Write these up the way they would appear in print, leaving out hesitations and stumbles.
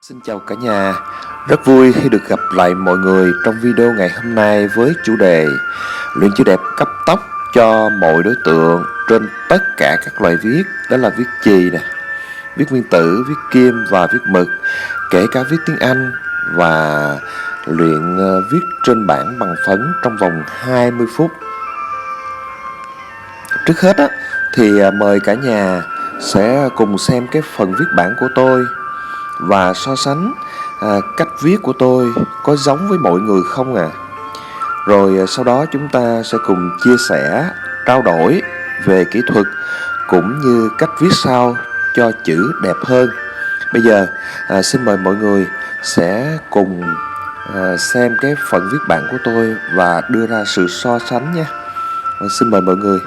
Xin chào cả nhà, rất vui khi được gặp lại mọi người trong video ngày hôm nay với chủ đề luyện chữ đẹp cấp tốc cho mọi đối tượng trên tất cả các loại viết, đó là viết chì nè, viết nguyên tử, viết kim và viết mực, kể cả viết tiếng Anh và luyện viết trên bảng bằng phấn trong vòng 20 phút. Trước hết thì mời cả nhà sẽ cùng xem cái phần viết bảng của tôi và so sánh cách viết của tôi có giống với mọi người không à. Rồi sau đó chúng ta sẽ cùng chia sẻ, trao đổi về kỹ thuật cũng như cách viết sao cho chữ đẹp hơn. Bây giờ xin mời mọi người sẽ cùng xem cái phần viết bảng của tôi và đưa ra sự so sánh nha. Xin mời mọi người.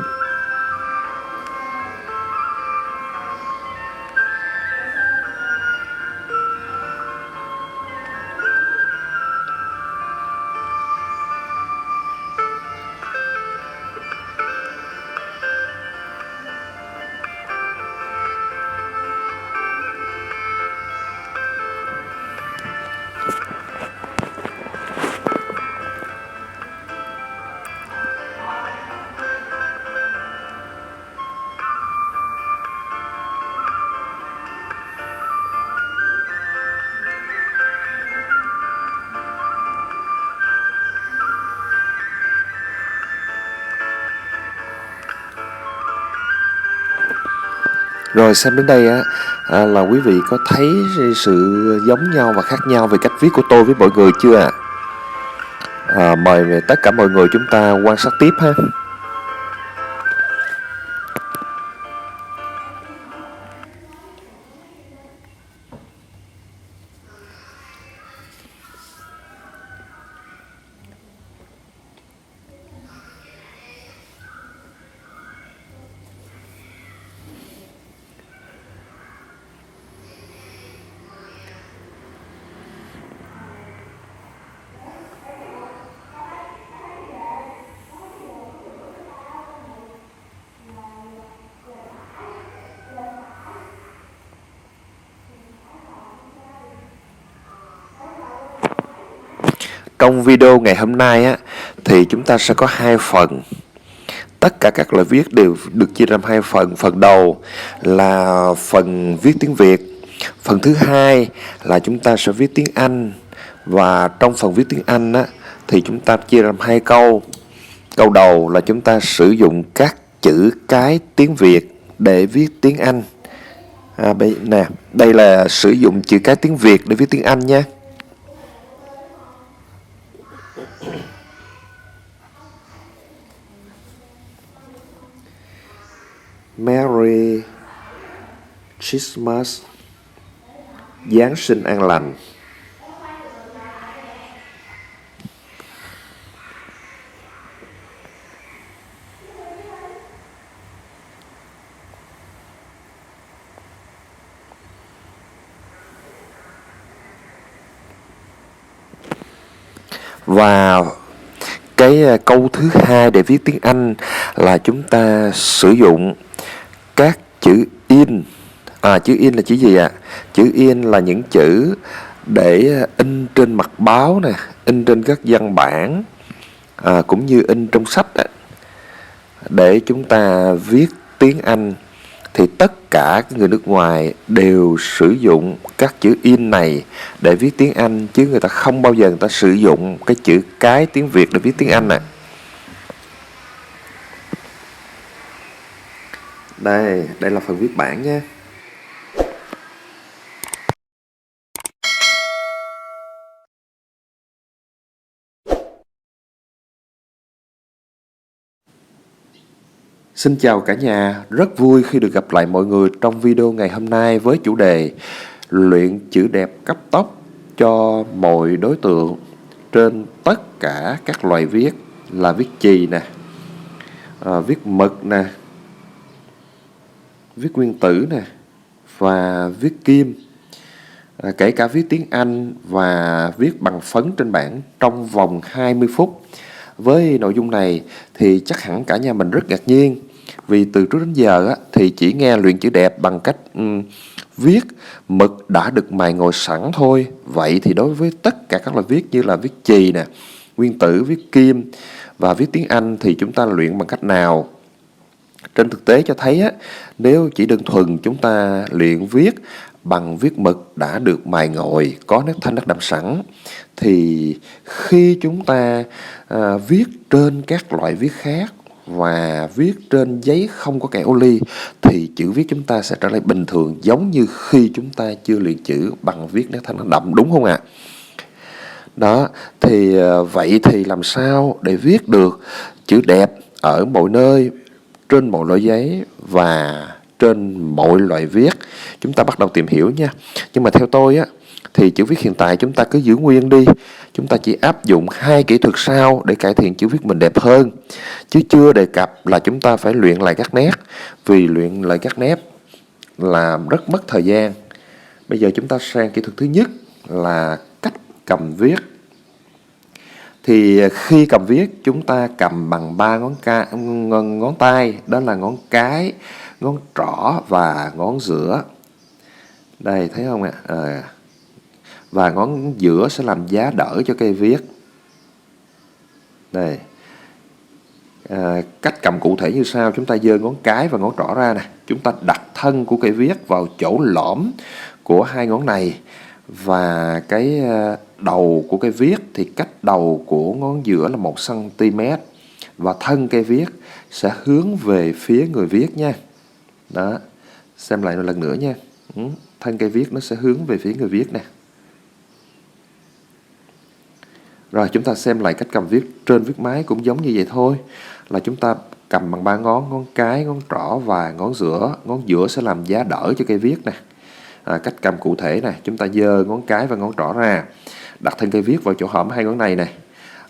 Rồi xem đến đây là quý vị có thấy sự giống nhau và khác nhau về cách viết của tôi với mọi người chưa ạ? Mời tất cả mọi người chúng ta quan sát tiếp ha. Trong video ngày hôm nay thì chúng ta sẽ có hai phần. Tất cả các loại viết đều được chia làm hai phần. Phần đầu là phần viết tiếng Việt. Phần thứ hai là chúng ta sẽ viết tiếng Anh. Và trong phần viết tiếng Anh thì chúng ta chia làm hai câu. Câu đầu là chúng ta sử dụng các chữ cái tiếng Việt để viết tiếng Anh. Đây là sử dụng chữ cái tiếng Việt để viết tiếng Anh nhé. Merry Christmas, Giáng sinh an lành. Và cái câu thứ hai để viết tiếng Anh là chúng ta sử dụng các chữ in. Chữ in là chữ gì ạ? Chữ in là những chữ để in trên mặt báo nè, in trên các văn bản, cũng như in trong sách để chúng ta viết tiếng Anh. Thì tất cả người nước ngoài đều sử dụng các chữ in này để viết tiếng Anh, chứ người ta không bao giờ người ta sử dụng cái chữ cái tiếng Việt để viết tiếng Anh nè. Đây là phần viết bảng nhé. Xin chào cả nhà, rất vui khi được gặp lại mọi người trong video ngày hôm nay với chủ đề luyện chữ đẹp cấp tốc cho mọi đối tượng trên tất cả các loại viết, là viết chì nè, viết mực nè, viết nguyên tử nè và viết kim, kể cả viết tiếng Anh và viết bằng phấn trên bảng trong vòng 20 phút. Với nội dung này thì chắc hẳn cả nhà mình rất ngạc nhiên, vì từ trước đến giờ thì chỉ nghe luyện chữ đẹp bằng cách viết mực đã được mài ngòi sẵn thôi. Vậy thì đối với tất cả các loại viết như là viết chì nè, nguyên tử, viết kim và viết tiếng Anh thì chúng ta luyện bằng cách nào? Trên thực tế cho thấy á, nếu chỉ đơn thuần chúng ta luyện viết bằng viết mực đã được mài ngòi, có nét thanh nét đậm sẵn, thì khi chúng ta viết trên các loại viết khác và viết trên giấy không có kẻ ô ly thì chữ viết chúng ta sẽ trở lại bình thường, giống như khi chúng ta chưa luyện chữ bằng viết nét thanh nét đậm, đúng không ạ? Đó, thì vậy thì làm sao để viết được chữ đẹp ở mọi nơi, trên mọi loại giấy và trên mọi loại viết? Chúng ta bắt đầu tìm hiểu nha. Nhưng mà theo tôi á, thì chữ viết hiện tại chúng ta cứ giữ nguyên đi. Chúng ta chỉ áp dụng 2 kỹ thuật sau để cải thiện chữ viết mình đẹp hơn. Chứ chưa đề cập là chúng ta phải luyện lại các nét. Vì luyện lại các nét là rất mất thời gian. Bây giờ chúng ta sang kỹ thuật thứ nhất là cách cầm viết. Thì khi cầm viết chúng ta cầm bằng 3 ngón tay, đó là ngón cái, ngón trỏ và ngón giữa. Đây thấy không ạ? Và ngón giữa sẽ làm giá đỡ cho cây viết. Đây. Cách cầm cụ thể như sau: chúng ta giơ ngón cái và ngón trỏ ra nè, chúng ta đặt thân của cây viết vào chỗ lõm của 2 ngón này, và cái đầu của cây viết thì cách đầu của ngón giữa là 1 cm, và thân cây viết sẽ hướng về phía người viết nha. Đó, xem lại một lần nữa nha. Thân cây viết nó sẽ hướng về phía người viết nè. Rồi chúng ta xem lại cách cầm viết trên viết máy cũng giống như vậy thôi, là chúng ta cầm bằng 3 ngón cái, ngón trỏ và ngón giữa sẽ làm giá đỡ cho cây viết nè. Cách cầm cụ thể này, chúng ta giơ ngón cái và ngón trỏ ra, đặt thân cây viết vào chỗ hõm 2 ngón này này.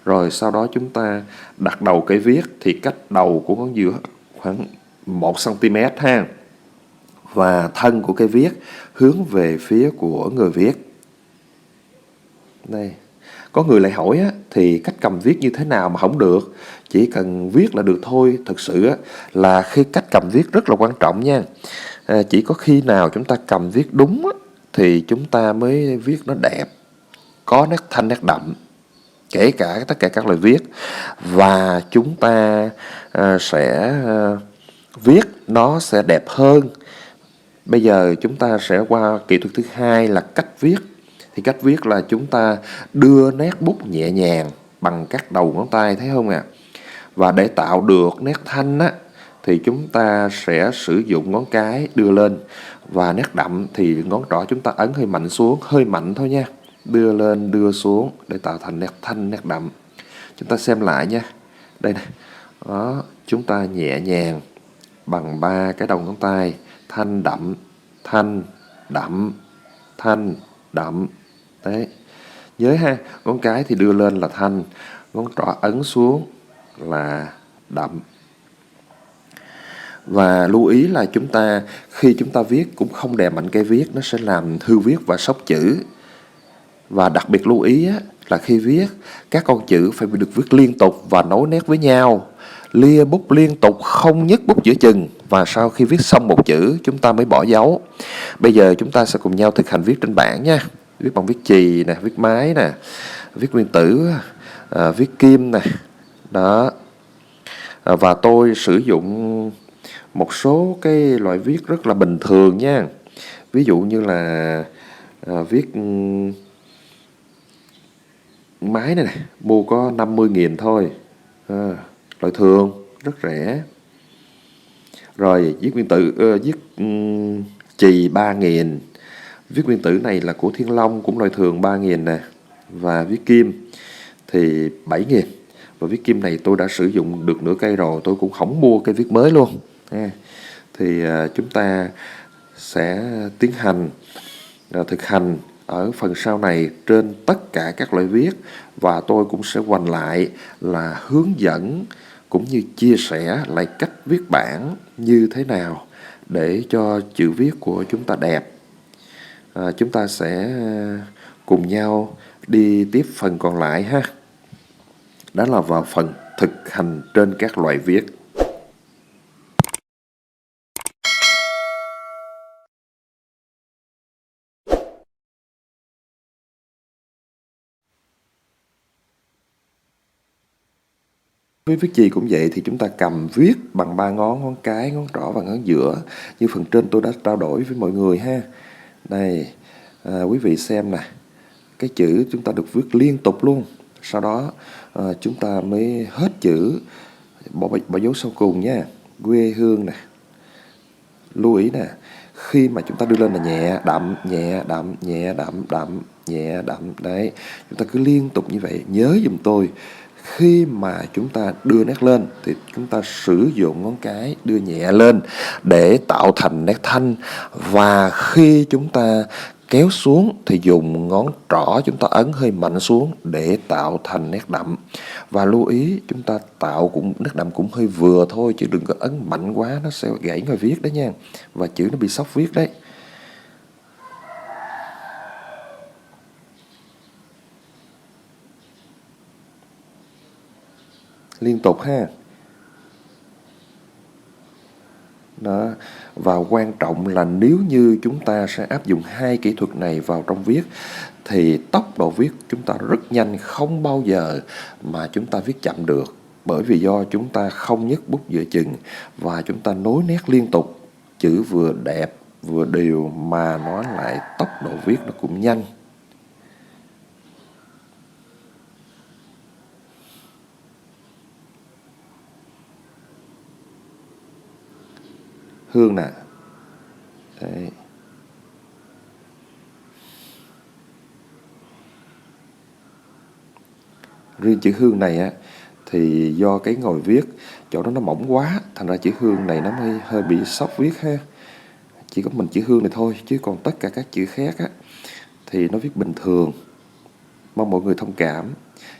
Rồi sau đó chúng ta đặt đầu cây viết thì cách đầu của ngón giữa khoảng 1 cm ha. Và thân của cây viết hướng về phía của người viết. Đây. Có người lại hỏi á, thì cách cầm viết như thế nào mà không được? Chỉ cần viết là được thôi. Thực sự á, là khi cách cầm viết rất là quan trọng nha. Chỉ có khi nào chúng ta cầm viết đúng á, thì chúng ta mới viết nó đẹp, có nét thanh nét đậm, kể cả tất cả các loại viết. Và chúng ta sẽ viết nó sẽ đẹp hơn. Bây giờ chúng ta sẽ qua kỹ thuật thứ hai là cách viết. Thì cách viết là chúng ta đưa nét bút nhẹ nhàng bằng các đầu ngón tay, thấy không ạ? Và để tạo được nét thanh á, thì chúng ta sẽ sử dụng ngón cái đưa lên, và nét đậm thì ngón trỏ chúng ta ấn hơi mạnh xuống, hơi mạnh thôi nha. Đưa lên, đưa xuống để tạo thành nét thanh, nét đậm. Chúng ta xem lại nha. Đây này. Đó, chúng ta nhẹ nhàng bằng 3 cái đầu ngón tay, thanh đậm, thanh đậm, thanh đậm. Đấy. Nhớ ha, ngón cái thì đưa lên là thanh, ngón trỏ ấn xuống là đậm. Và lưu ý là khi chúng ta viết cũng không đè mạnh cây viết, nó sẽ làm hư viết và sốc chữ. Và đặc biệt lưu ý á, là khi viết, các con chữ phải được viết liên tục và nối nét với nhau. Lia bút liên tục, không nhấc bút giữa chừng. Và sau khi viết xong một chữ, chúng ta mới bỏ dấu. Bây giờ chúng ta sẽ cùng nhau thực hành viết trên bảng nha. Viết bằng viết chì nè, viết máy nè, viết nguyên tử, viết kim nè. Đó. Và tôi sử dụng một số cái loại viết rất là bình thường nha. Ví dụ như là viết máy này, mua có 50.000 thôi. Loại thường, rất rẻ. Rồi viết nguyên tử, viết chì 3.000. Viết nguyên tử này là của Thiên Long, cũng loại thường 3.000 nè. Và viết kim thì 7.000. Và viết kim này tôi đã sử dụng được nửa cây rồi, tôi cũng không mua cây viết mới luôn. Thì chúng ta sẽ tiến hành thực hành ở phần sau này trên tất cả các loại viết. Và tôi cũng sẽ hoành lại là hướng dẫn cũng như chia sẻ lại cách viết bảng như thế nào để cho chữ viết của chúng ta đẹp. Chúng ta sẽ cùng nhau đi tiếp phần còn lại ha. Đó là vào phần thực hành trên các loại viết. Với viết chì cũng vậy, thì chúng ta cầm viết bằng ba ngón, ngón cái, ngón trỏ và ngón giữa, như phần trên tôi đã trao đổi với mọi người ha. Đây, quý vị xem nè, cái chữ chúng ta được viết liên tục luôn. Sau đó chúng ta mới hết chữ, bỏ dấu sau cùng nha. Quê hương nè. Lưu ý nè, khi mà chúng ta đưa lên là nhẹ đậm, nhẹ đậm, nhẹ đậm, đậm, nhẹ đậm. Đấy, chúng ta cứ liên tục như vậy. Nhớ giùm tôi, khi mà chúng ta đưa nét lên thì chúng ta sử dụng ngón cái đưa nhẹ lên để tạo thành nét thanh. Và khi chúng ta kéo xuống thì dùng ngón trỏ chúng ta ấn hơi mạnh xuống để tạo thành nét đậm. Và lưu ý chúng ta tạo cũng nét đậm cũng hơi vừa thôi, chứ đừng có ấn mạnh quá, nó sẽ gãy người viết đấy nha. Và chữ nó bị sốc viết đấy. Liên tục ha. Đó. Và quan trọng là nếu như chúng ta sẽ áp dụng hai kỹ thuật này vào trong viết thì tốc độ viết chúng ta rất nhanh, không bao giờ mà chúng ta viết chậm được. Bởi vì do chúng ta không nhấc bút giữa chừng và chúng ta nối nét liên tục, chữ vừa đẹp vừa đều mà nó lại tốc độ viết nó cũng nhanh. Hương nè. Đấy. Riêng chữ Hương này á thì do cái ngòi viết chỗ đó nó mỏng quá, thành ra chữ Hương này nó mới hơi bị sốc viết ha. Chỉ có mình chữ Hương này thôi, chứ còn tất cả các chữ khác á thì nó viết bình thường. Mong mọi người thông cảm,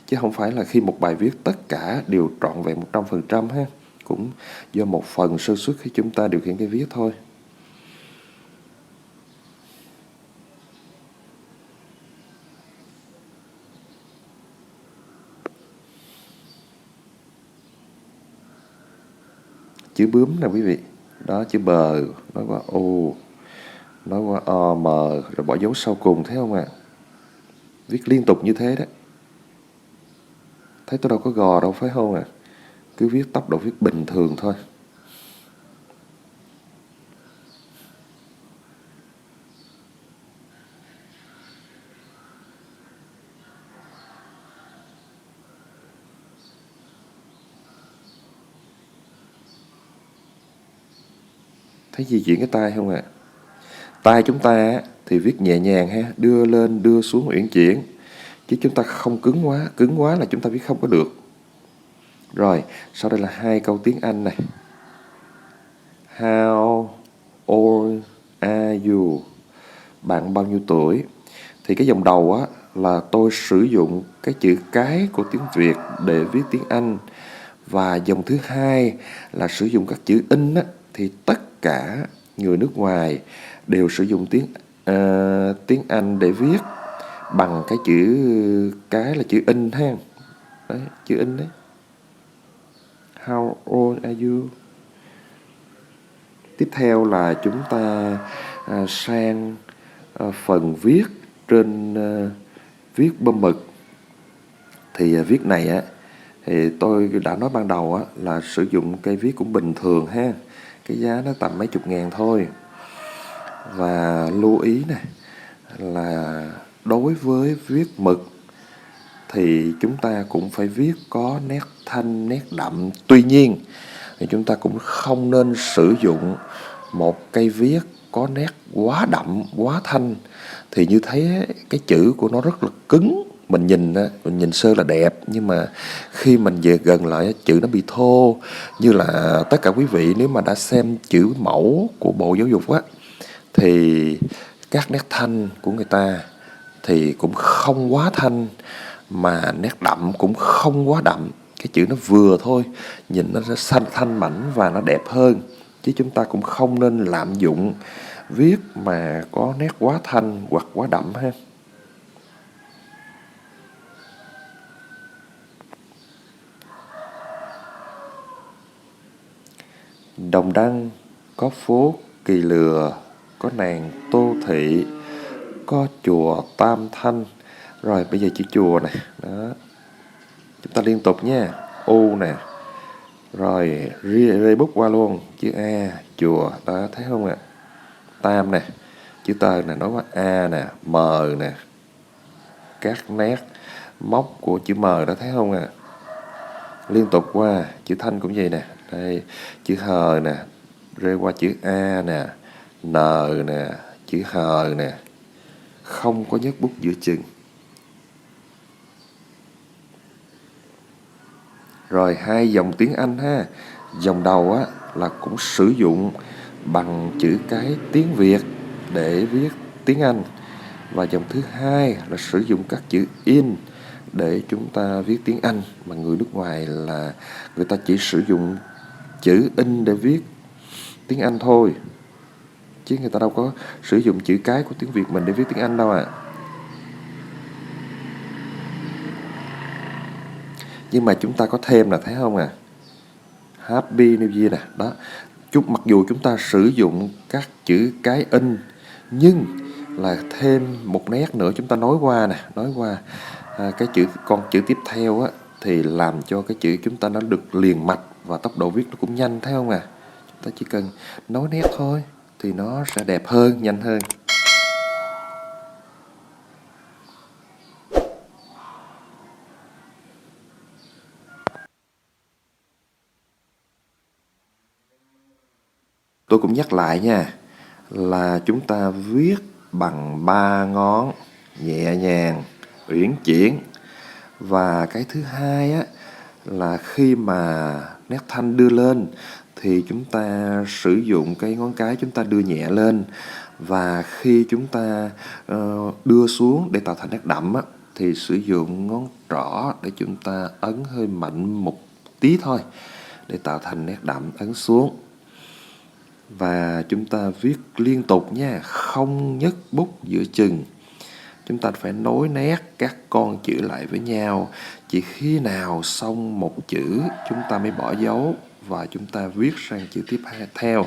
chứ không phải là khi một bài viết tất cả đều trọn vẹn 100% ha. Cũng do một phần sơ suất khi chúng ta điều khiển cái viết thôi. Chữ bướm nè quý vị. Đó, chữ bờ, nói qua ô, nói qua o, m, rồi bỏ dấu sau cùng, thấy không ạ? Viết liên tục như thế đó. Thấy tôi đâu có gò đâu, phải không ạ? Cứ viết tốc độ viết bình thường thôi. Thấy di chuyển cái tay không ạ? Tay chúng ta thì viết nhẹ nhàng ha, đưa lên đưa xuống uyển chuyển, chứ chúng ta không cứng quá là chúng ta viết không có được. Rồi, sau đây là hai câu tiếng Anh này. How old are you? Bạn bao nhiêu tuổi? Thì cái dòng đầu á là tôi sử dụng cái chữ cái của tiếng Việt để viết tiếng Anh. Và dòng thứ hai là sử dụng các chữ in á, thì tất cả người nước ngoài đều sử dụng tiếng Anh để viết bằng cái chữ cái là chữ in ha. Đấy, chữ in đấy. How old are you? Tiếp theo là chúng ta sang phần viết trên viết bơm mực. Thì viết này á thì tôi đã nói ban đầu á là sử dụng cây viết cũng bình thường ha. Cái giá nó tầm mấy chục ngàn thôi. Và lưu ý này là đối với viết mực thì chúng ta cũng phải viết có nét thanh, nét đậm. Tuy nhiên thì chúng ta cũng không nên sử dụng một cây viết có nét quá đậm, quá thanh. Thì như thế cái chữ của nó rất là cứng. Mình nhìn sơ là đẹp, nhưng mà khi mình về gần lại chữ nó bị thô. Như là tất cả quý vị nếu mà đã xem chữ mẫu của Bộ Giáo dục á, thì các nét thanh của người ta thì cũng không quá thanh, mà nét đậm cũng không quá đậm. Cái chữ nó vừa thôi, nhìn nó sẽ xanh thanh mảnh và nó đẹp hơn. Chứ chúng ta cũng không nên lạm dụng viết mà có nét quá thanh hoặc quá đậm ha. Đồng Đăng có phố Kỳ Lừa, có nàng Tô Thị, có chùa Tam Thanh. Rồi bây giờ chữ chùa này đó, chúng ta liên tục nha. U nè, Rồi rê bút qua luôn, chữ A, chùa, đó thấy không ạ? Tam nè, chữ tơ nè, nói qua A nè, M nè, các nét móc của chữ M đó thấy không ạ? Liên tục qua, chữ Thanh cũng vậy nè, đây, chữ Hờ nè, rê qua chữ A nè, N nè, chữ Hờ nè, không có nhấc bút giữa chừng. Rồi hai dòng tiếng Anh ha. Dòng đầu á là cũng sử dụng bằng chữ cái tiếng Việt để viết tiếng Anh. Và dòng thứ hai là sử dụng các chữ in để chúng ta viết tiếng Anh. Mà người nước ngoài là người ta chỉ sử dụng chữ in để viết tiếng Anh thôi, chứ người ta đâu có sử dụng chữ cái của tiếng Việt mình để viết tiếng Anh đâu à. Nhưng mà chúng ta có thêm là thấy không à? Happy New Year nè, đó. Mặc dù chúng ta sử dụng các chữ cái in, nhưng là thêm một nét nữa chúng ta nói qua nè, nói qua cái con chữ tiếp theo á, thì làm cho cái chữ chúng ta nó được liền mạch và tốc độ viết nó cũng nhanh, thấy không à? Chúng ta chỉ cần nói nét thôi thì nó sẽ đẹp hơn, nhanh hơn. Tôi cũng nhắc lại nha, là chúng ta viết bằng 3 ngón, nhẹ nhàng, uyển chuyển. Và cái thứ hai á, là khi mà nét thanh đưa lên thì chúng ta sử dụng cái ngón cái chúng ta đưa nhẹ lên. Và khi chúng ta đưa xuống để tạo thành nét đậm á, thì sử dụng ngón trỏ để chúng ta ấn hơi mạnh một tí thôi để tạo thành nét đậm, ấn xuống. Và chúng ta viết liên tục nha, không nhấc bút giữa chừng. Chúng ta phải nối nét các con chữ lại với nhau. Chỉ khi nào xong một chữ chúng ta mới bỏ dấu và chúng ta viết sang chữ tiếp theo.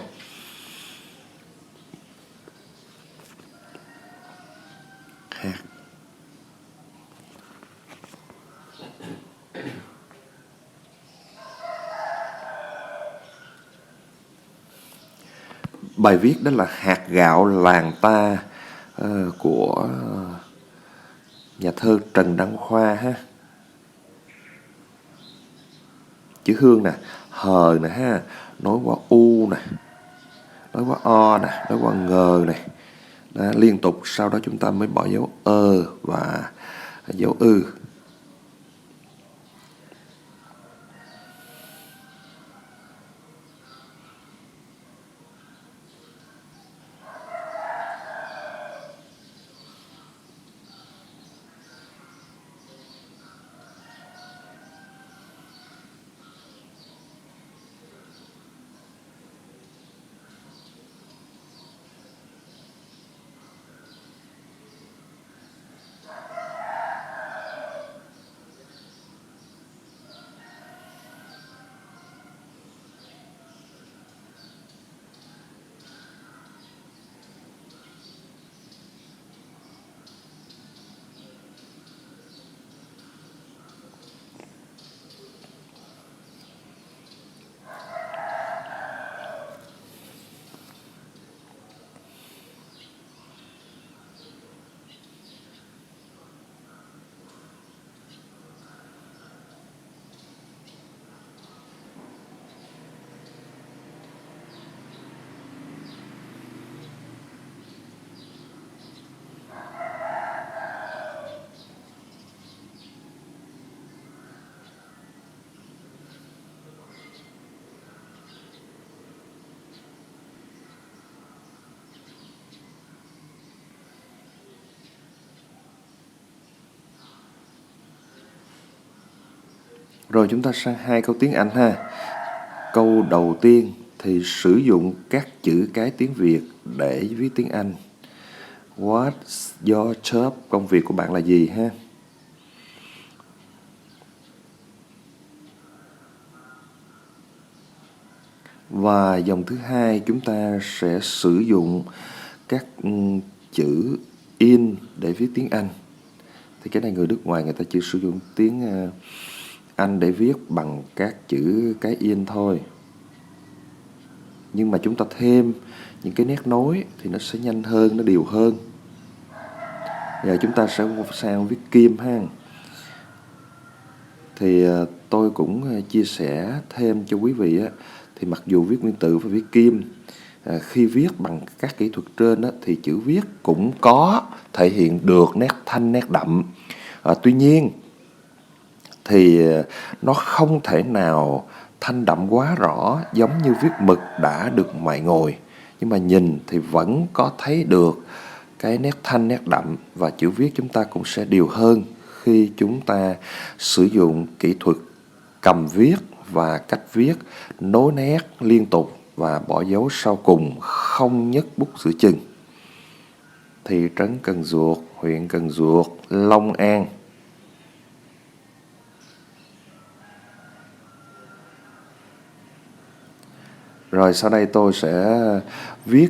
Bài viết đó là Hạt gạo làng ta của nhà thơ Trần Đăng Khoa ha. Chữ Hương nè, hờ nè ha, nói qua u nè, nói qua o nè, nói qua ngờ nè. Đó, liên tục, sau đó chúng ta mới bỏ dấu và dấu ư. Rồi chúng ta sang hai câu tiếng Anh ha. Câu đầu tiên thì sử dụng các chữ cái tiếng Việt để viết tiếng Anh. What's your job? Công việc của bạn là gì ha? Và dòng thứ hai chúng ta sẽ sử dụng các chữ in để viết tiếng Anh. Thì cái này người nước ngoài người ta chỉ sử dụng tiếng Anh để viết bằng các chữ cái in thôi. Nhưng mà chúng ta thêm những cái nét nối thì nó sẽ nhanh hơn, nó đều hơn. Giờ chúng ta sẽ sang viết kim ha. Thì tôi cũng chia sẻ thêm cho quý vị á, thì mặc dù viết nguyên tử và viết kim, khi viết bằng các kỹ thuật trên á, thì chữ viết cũng có thể hiện được nét thanh, nét đậm. Tuy nhiên thì nó không thể nào thanh đậm quá rõ giống như viết mực đã được mài ngồi. Nhưng mà nhìn thì vẫn có thấy được cái nét thanh, nét đậm, và chữ viết chúng ta cũng sẽ đều hơn khi chúng ta sử dụng kỹ thuật cầm viết và cách viết nối nét liên tục và bỏ dấu sau cùng, không nhấc bút giữa chừng. Thị trấn Cần Duộc, huyện Cần Duộc, Long An. Rồi sau đây tôi sẽ viết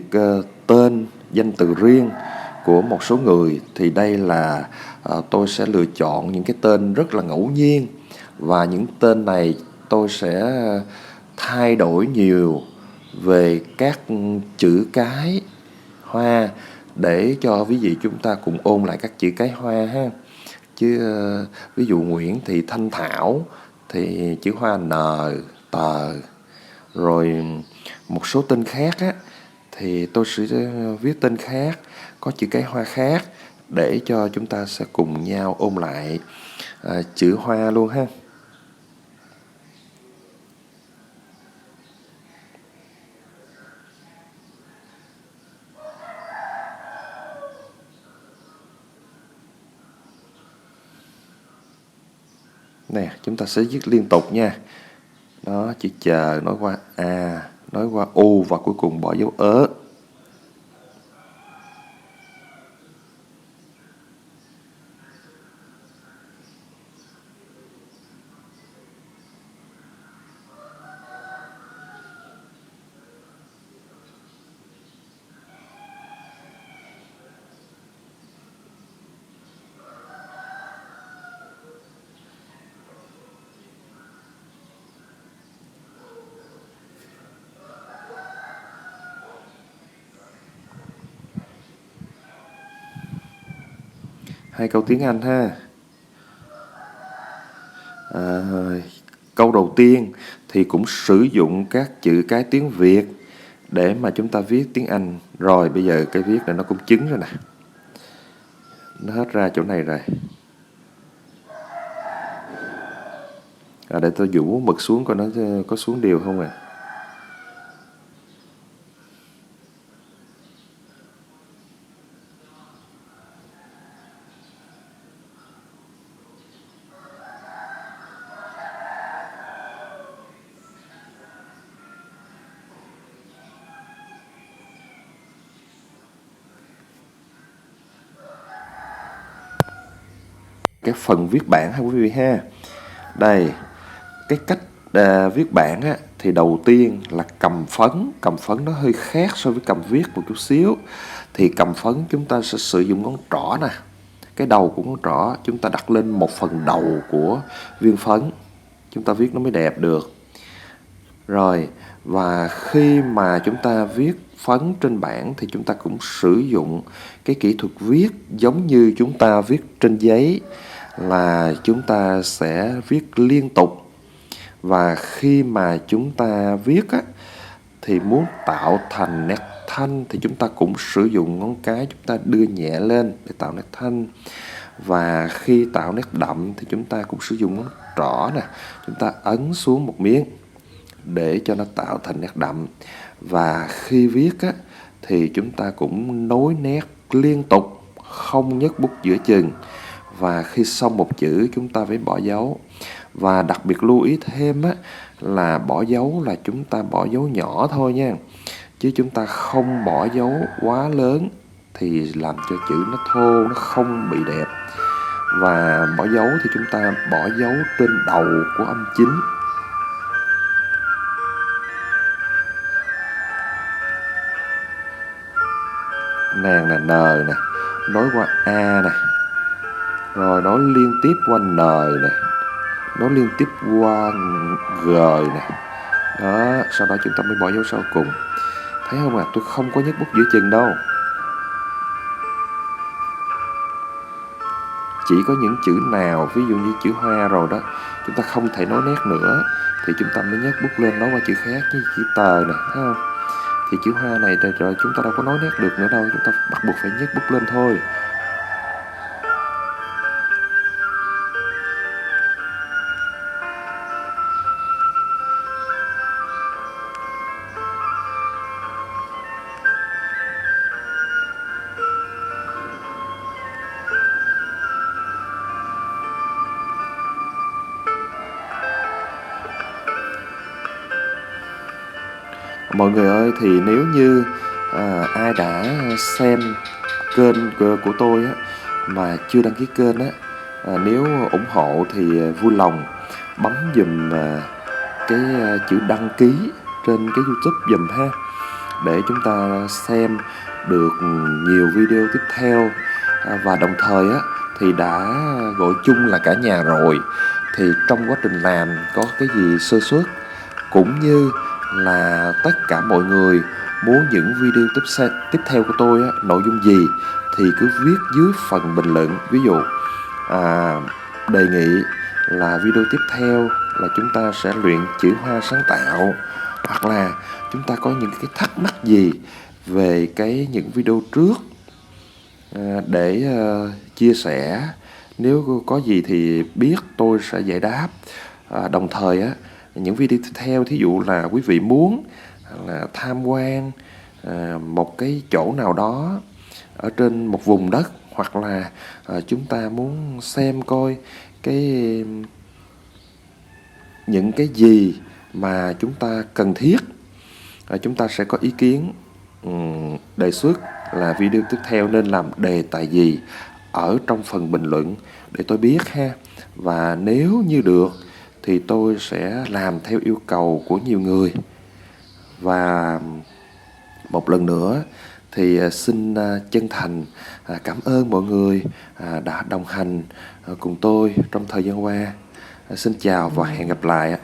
tên, danh từ riêng của một số người. Thì đây là tôi sẽ lựa chọn những cái tên rất là ngẫu nhiên, và những tên này tôi sẽ thay đổi nhiều về các chữ cái hoa để cho quý vị chúng ta cùng ôn lại các chữ cái hoa ha. Chứ ví dụ Nguyễn thì Thanh Thảo thì chữ hoa N, tờ. Rồi một số tên khác á, thì tôi sẽ viết tên khác, có chữ cái hoa khác, để cho chúng ta sẽ cùng nhau ôn lại chữ hoa luôn ha. Nè, chúng ta sẽ viết liên tục nha. Đó, chữ chờ nói qua A, nói qua U, và cuối cùng bỏ dấu ớ. Hai câu tiếng Anh ha. Câu đầu tiên thì cũng sử dụng các chữ cái tiếng Việt để mà chúng ta viết tiếng Anh. Rồi bây giờ cái viết này nó cũng chứng rồi nè. Nó hết ra chỗ này rồi. Để tôi vũ mực xuống coi nó có xuống đều không à. Cái phần viết bảng ha quý vị ha. Đây, cái cách viết bảng á, thì đầu tiên là cầm phấn. Cầm phấn nó hơi khác so với cầm viết một chút xíu. Thì cầm phấn chúng ta sẽ sử dụng ngón trỏ nè. Cái đầu của ngón trỏ chúng ta đặt lên một phần đầu của viên phấn, chúng ta viết nó mới đẹp được. Rồi, và khi mà chúng ta viết phấn trên bảng thì chúng ta cũng sử dụng cái kỹ thuật viết giống như chúng ta viết trên giấy, là chúng ta sẽ viết liên tục. Và khi mà chúng ta viết á, thì muốn tạo thành nét thanh thì chúng ta cũng sử dụng ngón cái, chúng ta đưa nhẹ lên để tạo nét thanh. Và khi tạo nét đậm thì chúng ta cũng sử dụng ngón trỏ nè, chúng ta ấn xuống một miếng để cho nó tạo thành nét đậm. Và khi viết á, thì chúng ta cũng nối nét liên tục, không nhấc bút giữa chừng. Và khi xong một chữ chúng ta phải bỏ dấu. Và đặc biệt lưu ý thêm á, là bỏ dấu là chúng ta bỏ dấu nhỏ thôi nha, chứ chúng ta không bỏ dấu quá lớn thì làm cho chữ nó thô, nó không bị đẹp. Và bỏ dấu thì chúng ta bỏ dấu trên đầu của âm chính. Nàng là N nè, nối qua A nè, rồi nối liên tiếp qua N nè, nối liên tiếp qua G nè. Đó, sau đó chúng ta mới bỏ dấu sau cùng. Thấy không ạ? Tôi không có nhấc bút giữa chừng đâu. Chỉ có những chữ nào, ví dụ như chữ Hoa rồi đó, chúng ta không thể nối nét nữa thì chúng ta mới nhấc bút lên nối qua chữ khác, như chữ Tờ nè, thấy không? Thì chữ Hoa này rồi chúng ta đâu có nối nét được nữa đâu, chúng ta bắt buộc phải nhấc bút lên thôi. Mọi người ơi, thì nếu như ai đã xem kênh của tôi á, mà chưa đăng ký kênh á, nếu ủng hộ thì vui lòng bấm dùm cái chữ đăng ký trên cái YouTube dùm ha, để chúng ta xem được nhiều video tiếp theo. Và đồng thời á, thì đã gọi chung là cả nhà rồi, thì trong quá trình làm có cái gì sơ suất, cũng như là tất cả mọi người muốn những video tiếp theo của tôi á, nội dung gì thì cứ viết dưới phần bình luận. Ví dụ đề nghị là video tiếp theo là chúng ta sẽ luyện chữ Hoa sáng tạo, hoặc là chúng ta có những cái thắc mắc gì về những video trước để chia sẻ. Nếu có gì thì biết tôi sẽ giải đáp. Đồng thời á, những video tiếp theo, thí dụ là quý vị muốn là tham quan một cái chỗ nào đó ở trên một vùng đất, hoặc là chúng ta muốn xem coi những cái gì mà chúng ta cần thiết, chúng ta sẽ có ý kiến đề xuất là video tiếp theo nên làm đề tài gì ở trong phần bình luận để tôi biết ha. Và nếu như được thì tôi sẽ làm theo yêu cầu của nhiều người. Và một lần nữa thì xin chân thành cảm ơn mọi người đã đồng hành cùng tôi trong thời gian qua. Xin chào và hẹn gặp lại.